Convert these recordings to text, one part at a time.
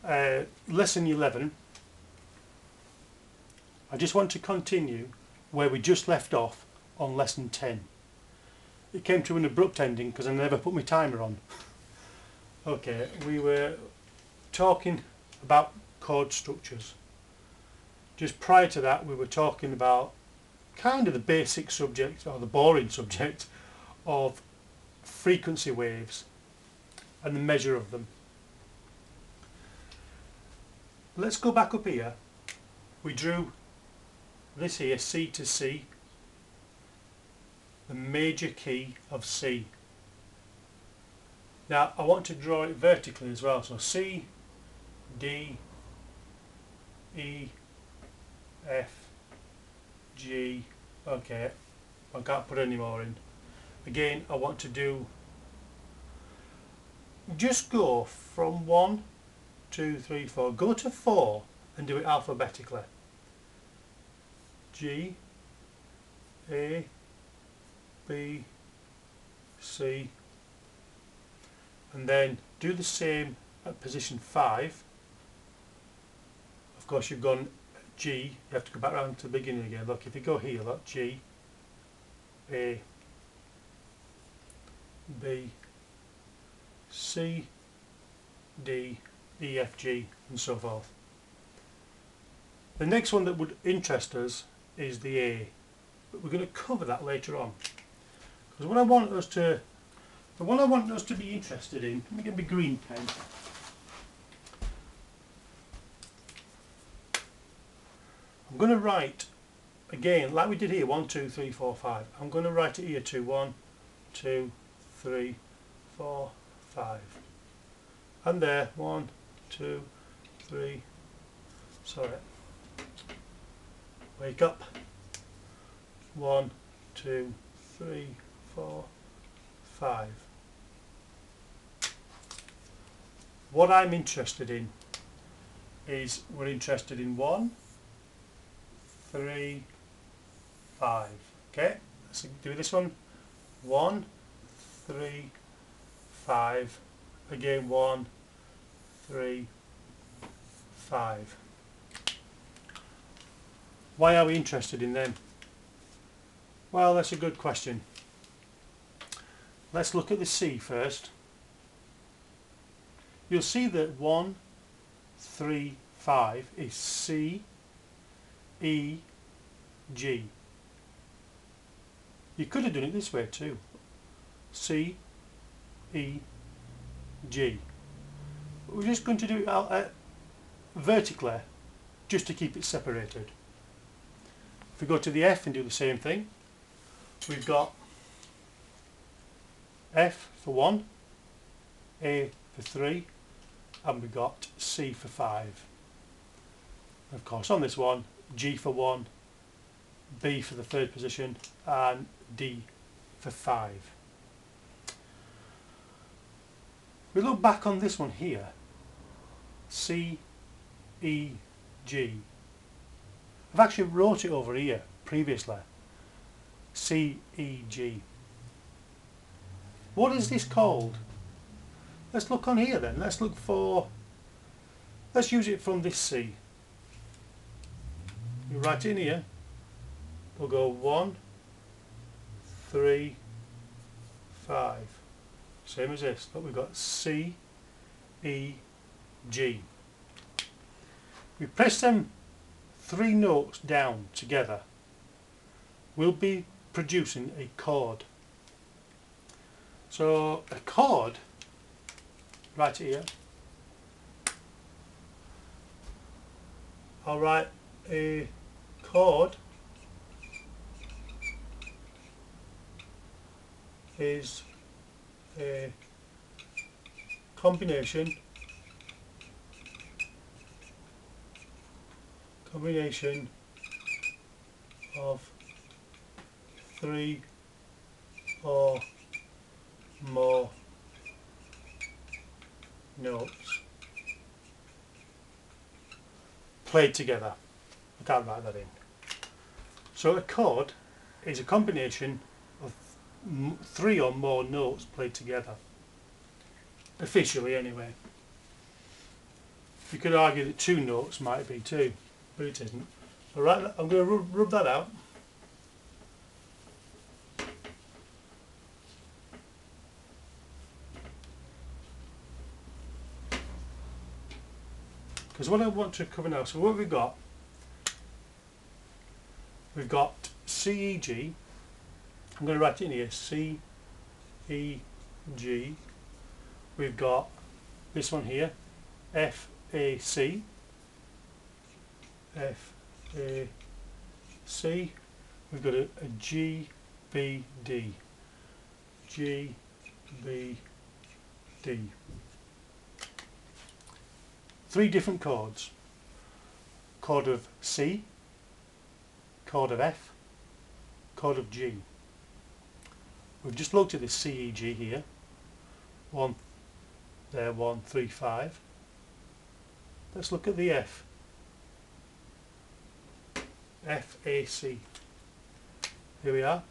lesson 11. I just want to continue where we just left off on lesson 10. It came to an abrupt ending because I never put my timer on. Okay, we were talking about chord structures. Just prior to that we were talking about kind of the basic subject, or the boring subject, of frequency waves and the measure of them. Let's go back up here. We drew this here, C to C, the major key of C. Now I want to draw it vertically as well, so C, D, E, F, G. Okay, I can't put any more in. Again, I want to just go from 1, 2, 3, 4, go to 4 and do it alphabetically. G, A, B, C, and then do the same at position 5. Of course you've gone G, you have to go back round to the beginning again. Look, if you go here, look, G, A, B, C, D, E, F, G, and so forth. The next one that would interest us is the A, but we're going to cover that later on. Because what I want us to, the one I want us to be interested in, let me get my green pen. I'm going to write again, like we did here, 1, 2, 3, 4, 5. I'm going to write it here too, 1, 2, 3, 4, 5. And there, 1, 2, 3, sorry. Wake up. 1, 2, 3, 4, 5. What I'm interested in is we're interested in 1, 3, 5. Okay, let's do this one. 1, 3, 5. Again, 1, 3, 5. Why are we interested in them? Well, that's a good question. Let's look at the C first. You'll see that 1, 3, 5 is C, E, G. You could have done it this way too. C, E, G. But we're just going to do it vertically, just to keep it separated. If we go to the F and do the same thing, we've got F for 1, A for 3, and we've got C for 5. Of course, on this one, G for 1, B for the third position, and D for 5. We look back on this one here, C, E, G. I've actually wrote it over here previously, C, E, G. What is this called? Let's look on here then. Let's use it from this C. You write it in here. We'll go 1, 3, 5. Same as this, but we've got C, E, G. We press them 3 notes down together. We'll be producing a chord. So a chord, write it here. I'll write a chord is a combination of 3 or more notes played together. I can't write that in. So a chord is a combination of 3 or more notes played together, officially anyway. You could argue that 2 notes might be too, but it isn't. Alright, I'm going to rub that out. Because what I want to cover now, so what we've got C, E, G. I'm going to write it in here, C, E, G. We've got this one here, F, A, C. F, A, C. We've got a G, B, D. G, B, D. 3 different chords. Chord of C, chord of F, chord of G. We've just looked at this C, E, G here. 1, there, 1, 3, 5. Let's look at the F. F, A, C. Here we are.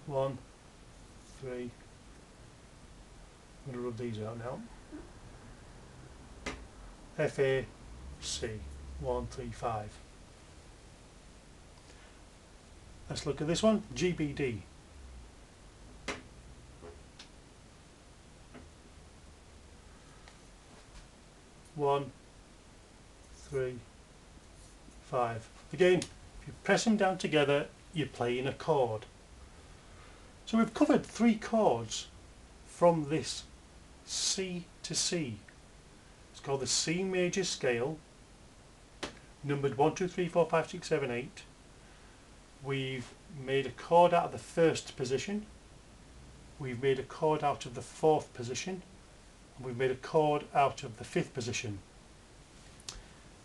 1, 3. I'm going to rub these out now. F, A, C. 1, 3, 5. Let's look at this one. G, B, D. One, 3, 5. Again, if you press them down together, you're playing a chord. So we've covered 3 chords from this C to C. It's called the C major scale, numbered 1, 2, 3, 4, 5, 6, 7, 8. We've made a chord out of the 1st position. We've made a chord out of the 4th position. And we've made a chord out of the 5th position.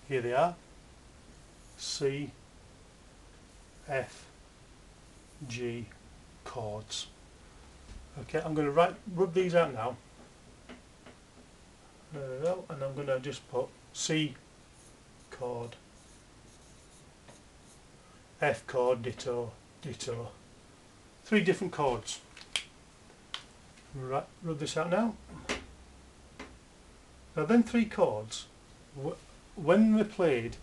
Here they are. C, F, G chords. Okay, I'm going to rub these out now. There we go, and I'm going to just put C chord, F chord, ditto, ditto. 3 different chords. Right, rub this out now. Now then 3 chords, when they're played,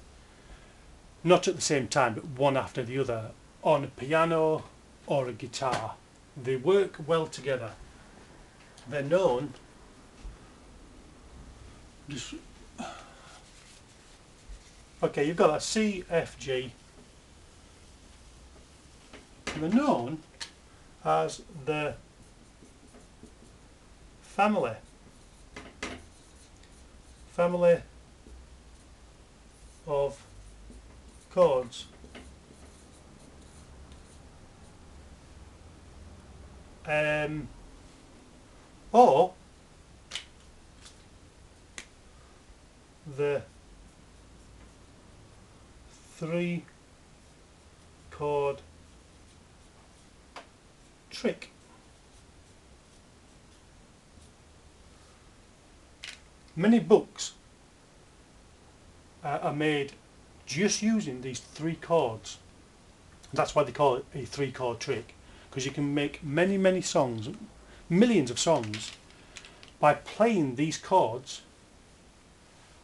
not at the same time but one after the other, on a piano or a guitar, they work well together. They're known, okay, you've got a C, F, G, and they're known as the family of chords. Or the 3 chord trick. Many books are made just using these 3 chords. That's why they call it a 3 chord trick, because you can make many songs, millions of songs, by playing these chords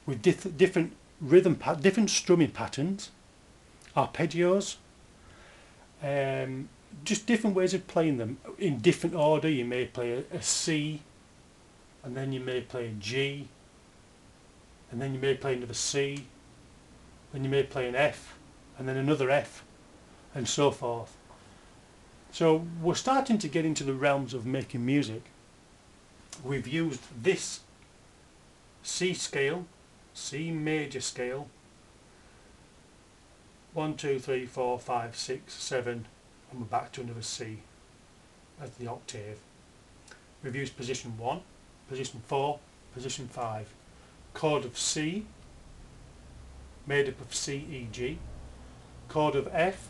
with different rhythm, different strumming patterns, arpeggios, just different ways of playing them in different order. You may play a C, and then you may play a G, and then you may play another C, then you may play an F, and then another F, and so forth. So we're starting to get into the realms of making music. We've used this C scale, C major scale, 1, 2, 3, 4, 5, 6, 7, and we're back to another C as the octave. We've used position 1, position 4, position 5. Chord of C, made up of C, E, G. Chord of F,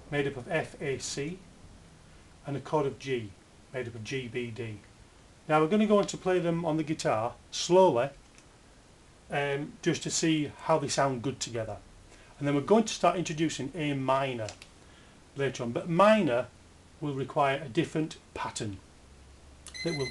made up of F, A, C. And a chord of G, made up of G, B, D. Now we're going to go on to play them on the guitar slowly, just to see how they sound good together. And then we're going to start introducing A minor later on, but minor will require a different pattern. It will